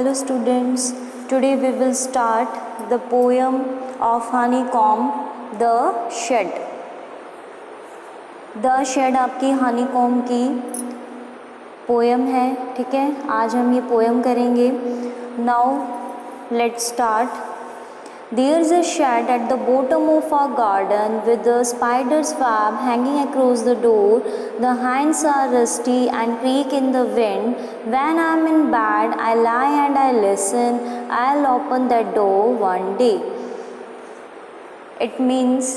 Hello students, today we will start the poem of honeycomb, The Shed. The Shed आपकी honeycomb की poem है, ठीक है। आज हम ये पोएम करेंगे। Now let's start. There's a shed at the bottom of our garden with a spider's web hanging across the door. The hinds are rusty and creak in the wind. When I'm in bed, I lie and I listen. I'll open that door one day. It means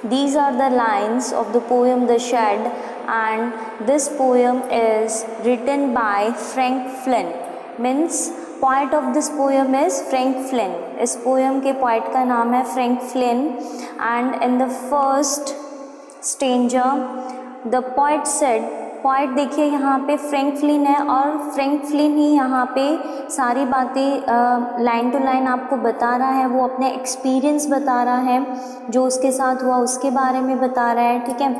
these are the lines of the poem The Shed, and this poem is written by Frank Flynn. Means poet of this poem is Frank Flynn. इस poem के poet का नाम है Frank Flynn, and in the first stanza the poet said, poet देखिए यहाँ पे Frank Flint है और फ्रैंक फ्लिन ही यहाँ पे सारी बातें लाइन टू लाइन आपको बता रहा है। वो अपने एक्सपीरियंस बता रहा है, जो उसके साथ हुआ उसके बारे में बता रहा है, ठीक है।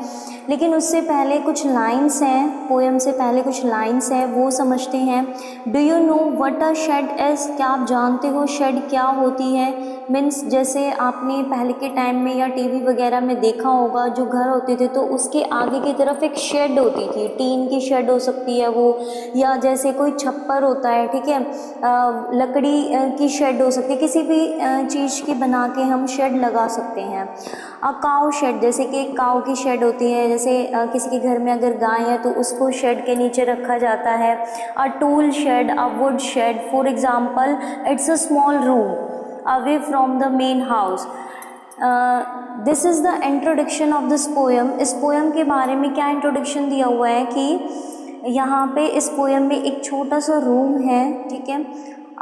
लेकिन उससे पहले कुछ लाइंस हैं, पोएम से पहले कुछ लाइंस हैं, वो समझते हैं। Do you know what a shed is? क्या आप जानते हो शेड क्या होती है? मीन्स जैसे आपने पहले के टाइम में या टीवी वगैरह में देखा होगा, जो घर होते थे तो उसके आगे की तरफ एक शेड होती थी, टीन की शेड हो सकती है वो, या जैसे कोई छप्पर होता है, ठीक है, लकड़ी की शेड हो सकती है, किसी भी चीज़ की बना के हम शेड लगा सकते हैं। काऊ शेड, जैसे कि एक काऊ की शेड होती है, जैसे किसी के घर में अगर गाय है तो उसको शेड के नीचे रखा जाता है। A tool shed, a wood shed, for example it's a small room away from the main house. This is the introduction of this poem. इस पोएम के बारे में क्या इंट्रोडक्शन दिया हुआ है कि यहाँ पे इस पोएम में एक छोटा सा रूम है, ठीक है,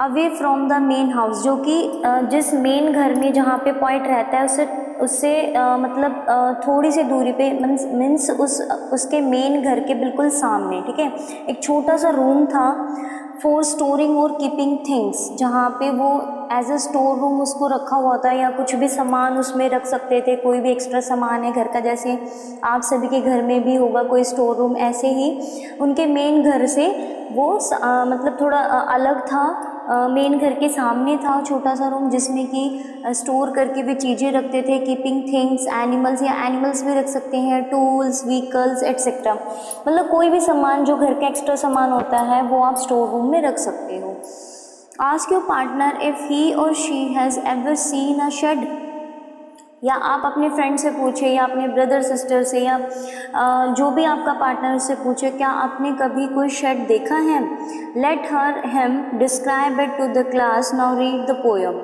away from the main house, जो कि जिस मेन घर में जहाँ पे पॉइंट रहता है उससे मतलब थोड़ी सी दूरी पे, मीन्स उसके मेन घर के बिल्कुल सामने, ठीक है, एक छोटा सा रूम था फॉर स्टोरिंग और कीपिंग थिंग्स, जहाँ पे वो एज अ स्टोर रूम उसको रखा हुआ था, या कुछ भी सामान उसमें रख सकते थे, कोई भी एक्स्ट्रा सामान है घर का, जैसे आप सभी के घर में भी होगा कोई स्टोर रूम, ऐसे ही उनके मेन घर से वो मतलब थोड़ा अलग था, मेन घर के सामने था छोटा सा रूम, जिसमें कि स्टोर करके भी चीज़ें रखते थे, कीपिंग थिंग्स, एनिमल्स, या एनिमल्स भी रख सकते हैं, टूल्स, व्हीकल्स एट्सेट्रा, मतलब कोई भी सामान जो घर का एक्स्ट्रा सामान होता है वो आप स्टोर रूम में रख सकते हो। Ask your partner if he or she has ever seen a shed, या आप अपने फ्रेंड से पूछे, या अपने ब्रदर सिस्टर से, या जो भी आपका पार्टनर उससे पूछे, क्या आपने कभी कोई शेड देखा है? Let her him describe it to the class, now read the poem.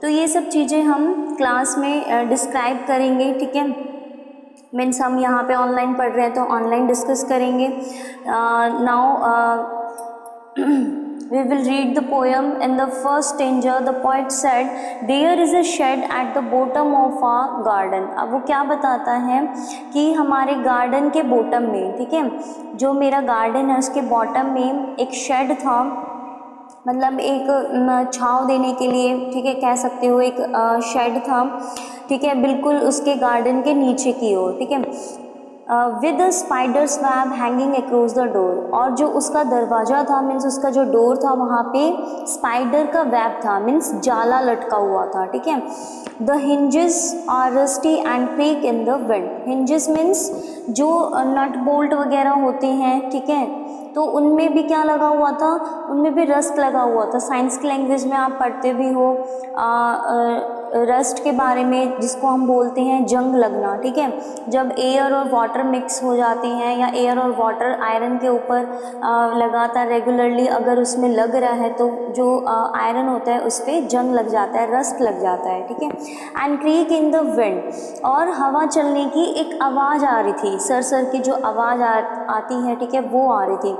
तो ये सब चीज़ें हम क्लास में डिस्क्राइब करेंगे, ठीक है। मीन्स हम यहाँ पे ऑनलाइन पढ़ रहे हैं तो ऑनलाइन डिस्कस करेंगे। Now we will read the poem. In the first stanza the poet said, there is a shed at the bottom of our garden. अब वो क्या बताता है कि हमारे गार्डन के बॉटम में, ठीक है, जो मेरा गार्डन है उसके बॉटम में एक शेड था, मतलब एक छाँव देने के लिए, ठीक है, कह सकते हो, एक शेड था, ठीक है, बिल्कुल उसके गार्डन के नीचे की ओर, ठीक है, with a spiders web hanging across the door, और जो उसका दरवाज़ा था, मीन्स उसका जो डोर था, वहाँ पे स्पाइडर का वेब था, मीन्स जाला लटका हुआ था, ठीक है। The hinges are rusty and creak in the wind. Hinges means जो नट बोल्ट वगैरह होते हैं, ठीक है, तो उनमें भी क्या लगा हुआ था, उनमें भी रस्ट लगा हुआ था। साइंस की लैंग्वेज में आप पढ़ते भी हो रस्ट के बारे में, जिसको हम बोलते हैं जंग लगना, ठीक है, जब एयर और वाटर मिक्स हो जाते हैं, या एयर और वाटर आयरन के ऊपर लगातार रेगुलरली अगर उसमें लग रहा है तो जो आयरन होता है उस पर जंग लग जाता है, रस्ट लग जाता है, ठीक है। And creak in the wind, और हवा चलने की एक आवाज़ आ रही थी, सर की जो आवाज़ आती है, ठीक है, वो आ रही थी।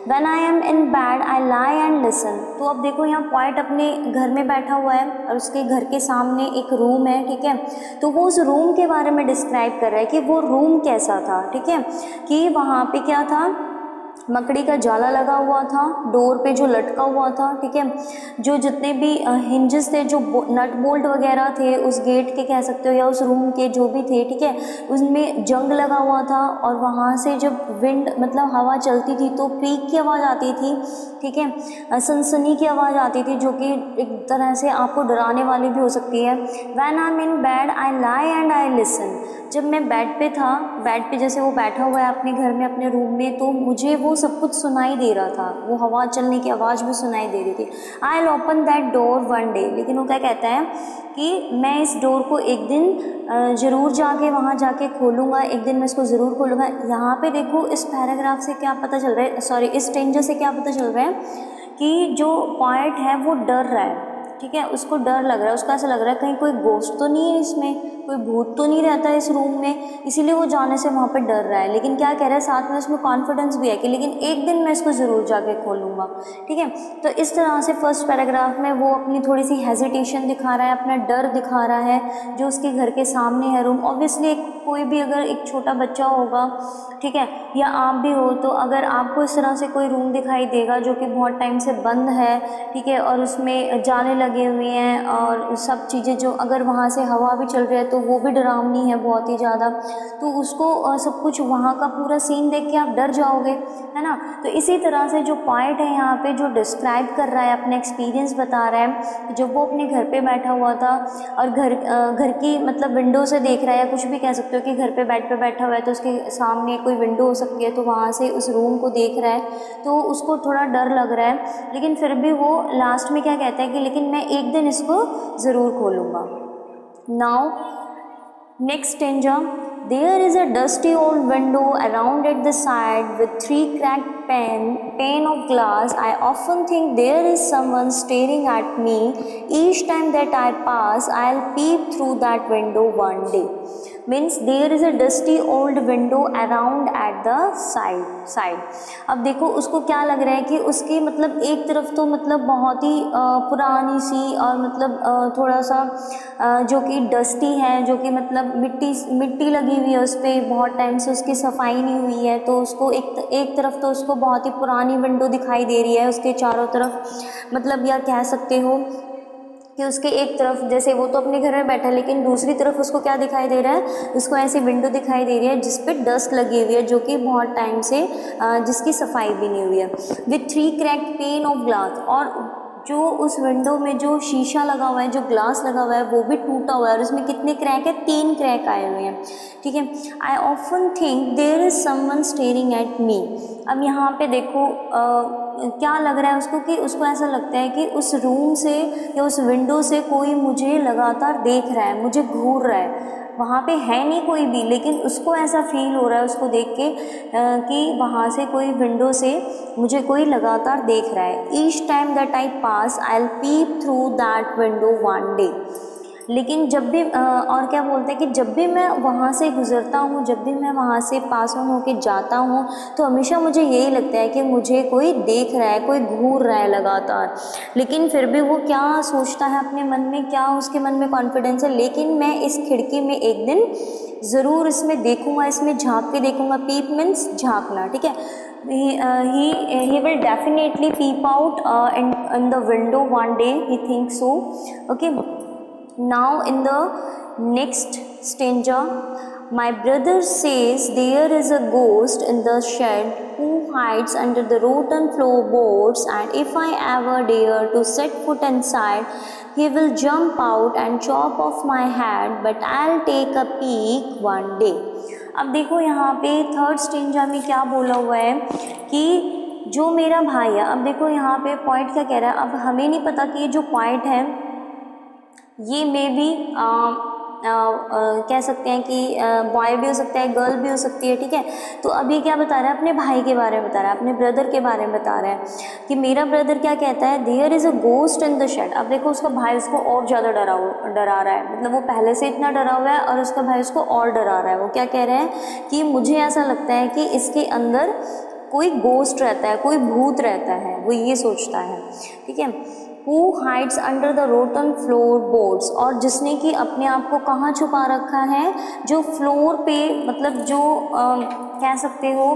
When I am in bed I lie and listen. तो अब देखो यहाँ पॉइंट अपने घर में बैठा हुआ है और उसके घर के सामने एक रूम है, ठीक है, तो वो उस रूम के बारे में डिस्क्राइब कर रहा है कि वो रूम कैसा था, ठीक है, कि वहाँ पे क्या था, मकड़ी का जाला लगा हुआ था डोर पे जो लटका हुआ था, ठीक है। जो जितने भी हिंजेस थे, जो नट बोल्ट वगैरह थे उस गेट के कह सकते हो या उस रूम के जो भी थे, ठीक है, उनमें जंग लगा हुआ था और वहाँ से जब विंड मतलब हवा चलती थी तो क्रीक की आवाज़ आती थी, ठीक है, सनसनी की आवाज़ आती थी जो कि एक तरह से आपको डराने वाली भी हो सकती है। When I am in bed I lie and I listen. जब मैं बेड पे था, बेड पे जैसे वो बैठा हुआ है अपने घर में अपने रूम में, तो मुझे वो सब कुछ सुनाई दे रहा था, वो हवा चलने की आवाज़ भी सुनाई दे रही थी। I will open that door one day. लेकिन वो क्या कहता है कि मैं इस डोर को एक दिन ज़रूर जाके वहाँ जाके खोलूँगा, एक दिन मैं इसको ज़रूर खोलूँगा। यहाँ पे देखो इस पैराग्राफ से क्या पता चल रहा है, सॉरी इस स्टेंजर से क्या पता चल रहा है कि जो पॉइंट है वो डर रहा है, ठीक है, उसको डर लग रहा है, उसको ऐसा लग रहा है कहीं कोई गोश्त तो नहीं है इसमें, कोई भूत तो नहीं रहता है इस रूम में, इसीलिए वो जाने से वहाँ पे डर रहा है। लेकिन क्या कह रहा है साथ में उसमें कॉन्फिडेंस भी है कि लेकिन एक दिन मैं इसको ज़रूर जाके खोलूँगा, ठीक है। तो इस तरह से फर्स्ट पैराग्राफ में वो अपनी थोड़ी सी हेजिटेशन दिखा रहा है, अपना डर दिखा रहा है जो उसके घर के सामने है रूम। ऑब्वियसली कोई भी अगर एक छोटा बच्चा होगा, ठीक है, या आप भी हो, तो अगर आपको इस तरह से कोई रूम दिखाई देगा जो कि बहुत टाइम से बंद है, ठीक है, और उसमें जाले लगे हुए हैं और सब चीज़ें, जो अगर वहाँ से हवा भी चल रही है तो वो भी डरावनी है बहुत ही ज़्यादा, तो उसको सब कुछ वहाँ का पूरा सीन देख के आप डर जाओगे, है ना। तो इसी तरह से जो पॉइंट है यहाँ पे जो डिस्क्राइब कर रहा है, अपना एक्सपीरियंस बता रहा है, जब वो अपने घर पे बैठा हुआ था और घर की मतलब विंडो से देख रहा है, या कुछ भी कह सकते हो कि घर पे बेड पे बैठा हुआ है तो उसके सामने कोई विंडो हो सकती है, तो वहाँ से उस रूम को देख रहा है तो उसको थोड़ा डर लग रहा है। लेकिन फिर भी वो लास्ट में क्या कहता है कि लेकिन मैं एक दिन इसको ज़रूर खोलूँगा। Now next stanza, there is a dusty old window around at the side with 3 cracked pane of glass. I often think there is someone staring at me. Each time that I pass, I'll peep through that window one day. Means there is a dusty old window around at the side. अब देखो उसको क्या लग रहा है कि उसकी मतलब एक तरफ तो मतलब बहुत ही पुरानी सी और मतलब थोड़ा सा जो कि डस्टी है, जो कि मतलब मिट्टी लगी हुई है उस पर, बहुत टाइम से उसकी सफाई नहीं हुई है, तो उसको एक तरफ तो उसको बहुत ही पुरानी विंडो दिखाई दे रही है, उसके चारों तरफ मतलब या कह सकते हो कि उसके एक तरफ जैसे वो तो अपने घर में बैठा है, लेकिन दूसरी तरफ उसको क्या दिखाई दे रहा है, उसको ऐसी विंडो दिखाई दे रही है जिस पे डस्ट लगी हुई है, जो कि बहुत टाइम से जिसकी सफाई भी नहीं हुई है। With 3 cracked pain of glass, और जो उस विंडो में जो शीशा लगा हुआ है, जो ग्लास लगा हुआ है, वो भी टूटा हुआ है और उसमें कितने क्रैक है, 3 क्रैक आए हुए हैं, ठीक है। I often think there is someone staring at me. अब यहाँ पे देखो क्या लग रहा है उसको कि उसको ऐसा लगता है कि उस रूम से या उस विंडो से कोई मुझे लगातार देख रहा है, मुझे घूर रहा है। वहाँ पे है नहीं कोई भी, लेकिन उसको ऐसा फील हो रहा है उसको देख के कि वहाँ से कोई विंडो से मुझे कोई लगातार देख रहा है। Each time that I pass I will pep through that window one day. लेकिन जब भी और क्या बोलते हैं कि जब भी मैं वहाँ से गुज़रता हूँ, जब भी मैं वहाँ से पास ऑन होके जाता हूँ, तो हमेशा मुझे यही लगता है कि मुझे कोई देख रहा है, कोई घूर रहा है लगातार। लेकिन फिर भी वो क्या सोचता है अपने मन में, क्या उसके मन में कॉन्फिडेंस है, लेकिन मैं इस खिड़की में एक दिन ज़रूर इसमें देखूँगा, इसमें झाँक के देखूँगा। पीप मीन्स झाँकना, ठीक है। he will definitely peep out in the window one day, he thinks so, okay. Now in the next stanza, my brother says there is a ghost in the shed who hides under the rotten floorboards, and if I ever dare to set foot inside, he will jump out and chop off my head, but I'll take a peek one day. अब देखो यहाँ पे third stanza में क्या बोला हुआ है कि जो मेरा भाई है, अब देखो यहाँ पे पॉइंट क्या कह रहा है। अब हमें नहीं पता कि ये जो पॉइंट है ये मे भी कह सकते हैं कि बॉय भी हो सकता है, गर्ल भी हो सकती है, ठीक है। तो अब ये क्या बता रहा है, अपने भाई के बारे में बता रहा है, अपने ब्रदर के बारे में बता रहा है कि मेरा ब्रदर क्या कहता है, there is a ghost in the shed. अब देखो उसका भाई उसको और ज़्यादा डरा रहा है, मतलब वो पहले से इतना डरा हुआ है और उसका भाई उसको और डरा रहा है। वो क्या कह रहे हैं कि मुझे ऐसा लगता है कि इसके अंदर कोई गोस्ट रहता है, कोई भूत रहता है, वो ये सोचता है, ठीक है। Who hides under the rotten floorboards, और जिसने कि अपने आप को कहाँ छुपा रखा है, जो फ्लोर पे मतलब जो कह सकते हो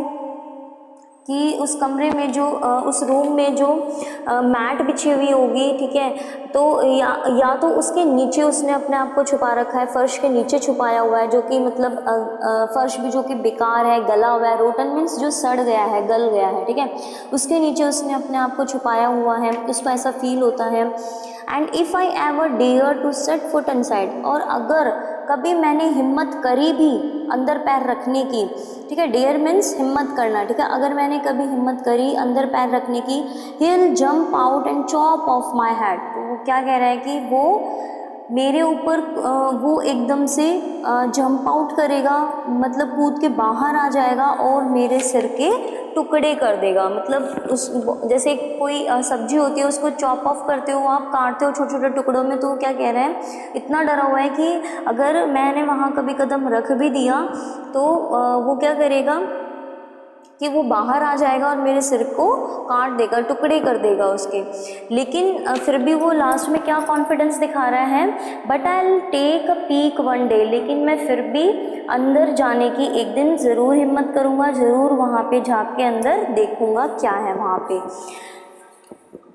कि उस कमरे में जो उस रूम में जो मैट बिछी हुई होगी, ठीक है, तो या तो उसके नीचे उसने अपने आप को छुपा रखा है, फर्श के नीचे छुपाया हुआ है, जो कि मतलब फर्श भी जो कि बेकार है, गला हुआ है, रोटन मीन्स जो सड़ गया है, गल गया है, ठीक है, उसके नीचे उसने अपने आप को छुपाया हुआ है, उसको ऐसा फील होता है। And if I ever dare to set foot inside, और अगर कभी मैंने हिम्मत करी भी अंदर पैर रखने की, ठीक है, डेयर मीन्स हिम्मत करना, ठीक है, अगर मैंने कभी हिम्मत करी अंदर पैर रखने की, he will jump out and chop of my head. तो वो क्या कह रहा है कि वो मेरे ऊपर वो एकदम से जंप आउट करेगा, मतलब कूद के बाहर आ जाएगा और मेरे सिर के टुकड़े कर देगा। मतलब उस जैसे कोई सब्जी होती है उसको चॉप ऑफ करते हो, आप काटते हो छोटे छोटे टुकड़ों में, तो वो क्या कह रहा है, इतना डरा हुआ है कि अगर मैंने वहाँ कभी कदम रख भी दिया तो वो क्या करेगा कि वो बाहर आ जाएगा और मेरे सिर को काट देगा, टुकड़े कर देगा उसके। लेकिन फिर भी वो लास्ट में क्या कॉन्फिडेंस दिखा रहा है, but I will take a peek one day, लेकिन मैं फिर भी अंदर जाने की एक दिन ज़रूर हिम्मत करूँगा, ज़रूर वहाँ पे झाँक के अंदर देखूँगा क्या है वहाँ पे।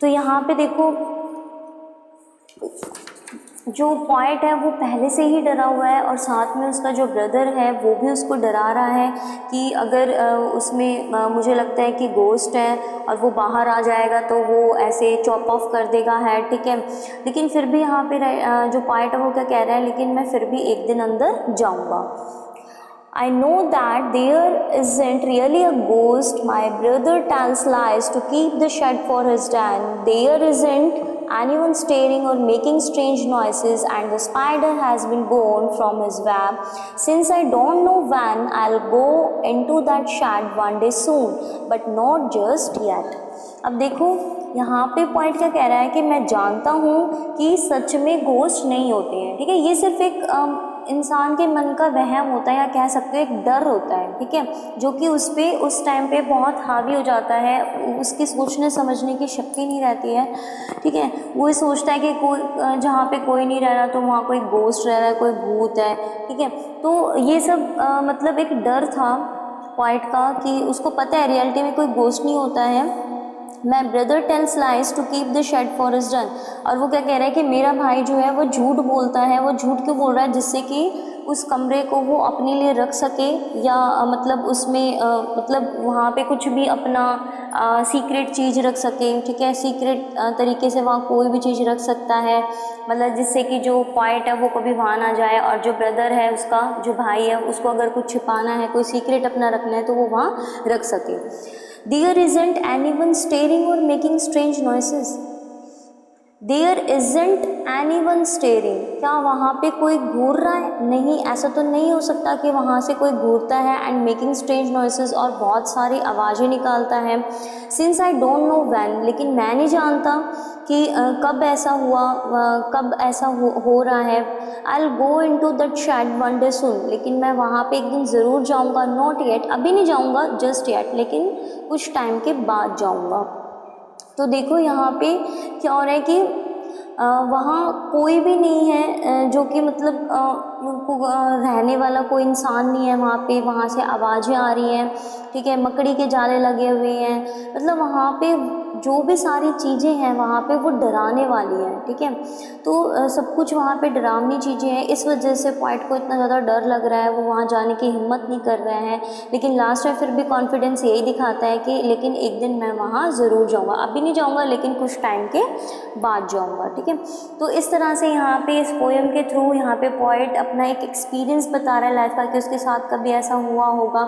तो यहाँ पे देखो जो पॉइंट है वो पहले से ही डरा हुआ है और साथ में उसका जो ब्रदर है वो भी उसको डरा रहा है कि अगर उसमें मुझे लगता है कि गोस्ट है और वो बाहर आ जाएगा तो वो ऐसे चॉप ऑफ कर देगा है, ठीक है। लेकिन फिर भी यहाँ पे जो पॉइंट है वो क्या कह रहा है, लेकिन मैं फिर भी एक दिन अंदर जाऊँगा। I know that there isn't really a ghost. My brother tells lies to keep the shed for his den. There isn't anyone staring or making strange noises, and the spider has been gone from his web since I don't know when. I'll go into that shed one day soon, but not just yet. अब देखो यहाँ पे point क्या कह रहा है कि मैं जानता हूँ कि सच में घोस्ट नहीं होते हैं, ठीक है, ये सिर्फ एक इंसान के मन का वहम होता है या कह सकते हो एक डर होता है, ठीक है, जो कि उस पर उस टाइम पे बहुत हावी हो जाता है, उसकी सोचने समझने की शक्ति नहीं रहती है, ठीक है। वो सोचता है कि कोई जहाँ पे कोई नहीं रह रहा तो वहाँ कोई घोस्ट रह रहा है, कोई भूत है, ठीक है। तो ये सब मतलब एक डर था पॉइंट का कि उसको पता है रियलिटी में कोई घोस्ट नहीं होता है। My brother tells lies to keep the shed for his den, और वो क्या कह रहा है कि मेरा भाई जो है वो झूठ बोलता है। वो झूठ क्यों बोल रहा है, जिससे कि उस कमरे को वो अपने लिए रख सके या मतलब उसमें मतलब वहाँ पे कुछ भी अपना सीक्रेट चीज़ रख सके, ठीक है, सीक्रेट तरीके से वहाँ कोई भी चीज़ रख सकता है, मतलब जिससे कि जो पॉइंट है वो कभी वहाँ ना जाए, और जो ब्रदर है उसका जो भाई है उसको अगर कुछ छिपाना है, कोई सीक्रेट अपना रखना है तो वो वहाँ रख सके। There isn't anyone staring or making strange noises. There isn't anyone staring. क्या वहाँ पे कोई घूर रहा है? नहीं, ऐसा तो नहीं हो सकता कि वहाँ से कोई घूरता है एंड मेकिंग स्ट्रेंज नॉइसेस और बहुत सारी आवाज़ें निकालता है। Since I don't know when, लेकिन मैं नहीं जानता कि कब ऐसा हुआ, कब ऐसा हो रहा है। I will go into that shed one day soon, लेकिन मैं वहाँ पे एक दिन ज़रूर जाऊँगा। नॉट येट, अभी नहीं जाऊँगा, जस्ट येट, लेकिन कुछ टाइम के बाद जाऊँगा। तो देखो यहाँ पे क्या हो रहा है कि वहाँ कोई भी नहीं है जो कि मतलब रहने वाला कोई इंसान नहीं है वहाँ पे। वहाँ से आवाज़ें आ रही हैं, ठीक है, मकड़ी के जाले लगे हुए हैं, मतलब वहाँ पे जो भी सारी चीज़ें हैं वहाँ पे वो डराने वाली हैं, ठीक है। तो सब कुछ वहाँ पे डरावनी चीज़ें हैं, इस वजह से पॉइंट को इतना ज़्यादा डर लग रहा है, वो वहाँ जाने की हिम्मत नहीं कर रहे हैं। लेकिन लास्ट में फिर भी कॉन्फिडेंस यही दिखाता है कि लेकिन एक दिन मैं वहाँ ज़रूर जाऊँगा, अभी नहीं जाऊँगा लेकिन कुछ टाइम के बाद जाऊँगा, ठीक है। तो इस तरह से यहाँ पे इस पोएम के थ्रू यहाँ पे पॉइंट अपना एक एक्सपीरियंस बता रहा है लाइफ का कि उसके साथ कभी ऐसा हुआ होगा,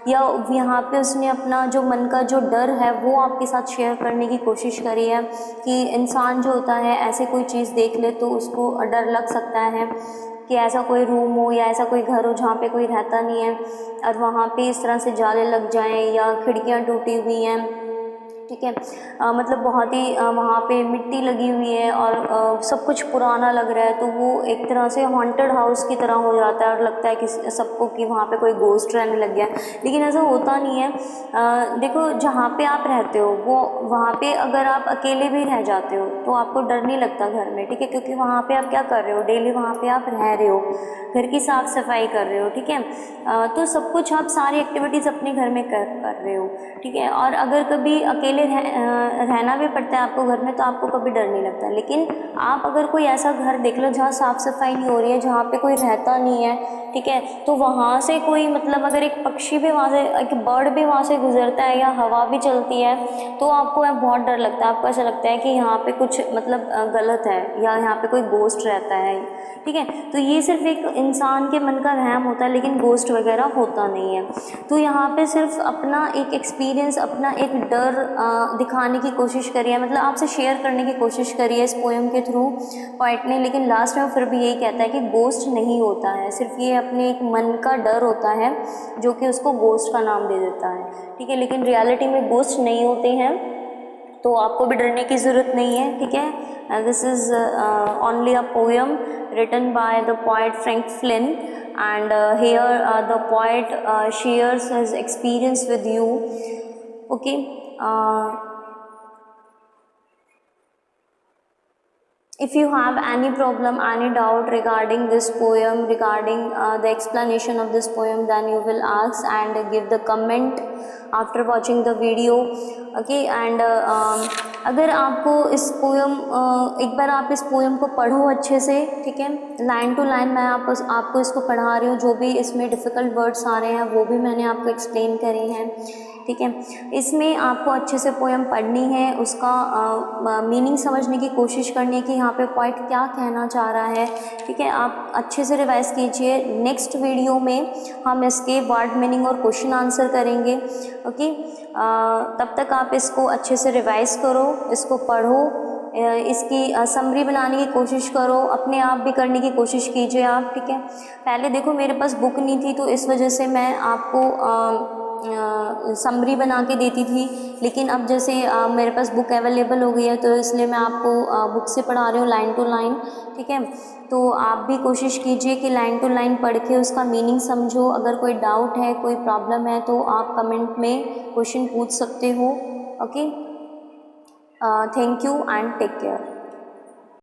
या यहाँ पे उसने अपना जो मन का जो डर है वो आपके साथ शेयर करने की कोशिश करी है कि इंसान जो होता है ऐसे कोई चीज़ देख ले तो उसको डर लग सकता है कि ऐसा कोई रूम हो या ऐसा कोई घर हो जहाँ पे कोई रहता नहीं है और वहाँ पे इस तरह से जाले लग जाएं या खिड़कियाँ टूटी हुई हैं ठीक है। मतलब बहुत ही वहाँ पे मिट्टी लगी हुई है और सब कुछ पुराना लग रहा है, तो वो एक तरह से हॉन्टेड हाउस की तरह हो जाता है और लगता है कि सबको कि वहाँ पे कोई गोस्ट रहने लग गया, लेकिन ऐसा होता नहीं है। देखो जहाँ पे आप रहते हो वो वहाँ पे अगर आप अकेले भी रह जाते हो तो आपको डर नहीं लगता घर में, ठीक है, क्योंकि वहाँ पे आप क्या कर रहे हो, डेली वहाँ पे आप रह रहे हो, घर की साफ़ सफाई कर रहे हो, ठीक है। तो सब कुछ आप सारी एक्टिविटीज़ अपने घर में कर रहे हो, ठीक है। और अगर कभी अकेले रहना भी पड़ता है आपको घर में तो आपको कभी डर नहीं लगता, लेकिन आप अगर कोई ऐसा घर देख लो जहाँ साफ़ सफाई नहीं हो रही है, जहाँ पे कोई रहता नहीं है, ठीक है, तो वहाँ से कोई मतलब अगर एक पक्षी भी वहाँ से, एक बर्ड भी वहाँ से गुजरता है या हवा भी चलती है तो आपको बहुत डर लगता है, आपको ऐसा लगता है कि यहाँ पे कुछ मतलब गलत है या यहाँ पे कोई गोस्ट रहता है, ठीक है। तो ये सिर्फ एक इंसान के मन का वहम होता है, लेकिन गोस्ट वगैरह होता नहीं है। तो यहाँ पे सिर्फ अपना एक एक्सपीरियंस, अपना एक डर दिखाने की कोशिश करी है, मतलब आपसे शेयर करने की कोशिश करी है इस पोएम के थ्रू पोएट ने, लेकिन लास्ट में फिर भी यही कहता है कि गोस्ट नहीं होता है, सिर्फ ये अपने एक मन का डर होता है जो कि उसको गोस्ट का नाम दे देता है, ठीक है। लेकिन रियलिटी में गोस्ट नहीं होते हैं, तो आपको भी डरने की ज़रूरत नहीं है, ठीक है। This is only a poem written by the poet Frank Flynn, and here the poet shares his experience with you, okay. If you have any problem, any doubt regarding this poem, regarding the explanation of this poem, then you will ask and give the comment after watching the video, okay. And अगर आपको इस poem एक बार आप इस poem को पढ़ो अच्छे से, ठीक है, लाइन टू लाइन मैं आपको इसको पढ़ा रही हूँ, जो भी इसमें डिफ़िकल्ट वर्ड्स आ रहे हैं वो भी मैंने आपको एक्सप्लेन करे हैं, ठीक है। इसमें आपको अच्छे से पोएम पढ़नी है, उसका मीनिंग समझने की कोशिश करनी है कि यहाँ पे पोएट क्या कहना चाह रहा है, ठीक है। आप अच्छे से रिवाइज कीजिए। नेक्स्ट वीडियो में हम इसके वर्ड मीनिंग और क्वेश्चन आंसर करेंगे, ओके। तब तक आप इसको अच्छे से रिवाइज करो, इसको पढ़ो, इसकी समरी बनाने की कोशिश करो, अपने आप भी करने की कोशिश कीजिए आप, ठीक है। पहले देखो मेरे पास बुक नहीं थी तो इस वजह से मैं आपको समरी बना के देती थी, लेकिन अब जैसे मेरे पास बुक अवेलेबल हो गई है तो इसलिए मैं आपको बुक से पढ़ा रही हूँ लाइन टू लाइन, ठीक है। तो आप भी कोशिश कीजिए कि लाइन टू लाइन पढ़ के उसका मीनिंग समझो। अगर कोई डाउट है, कोई प्रॉब्लम है तो आप कमेंट में क्वेश्चन पूछ सकते हो, okay. Thank you and take care.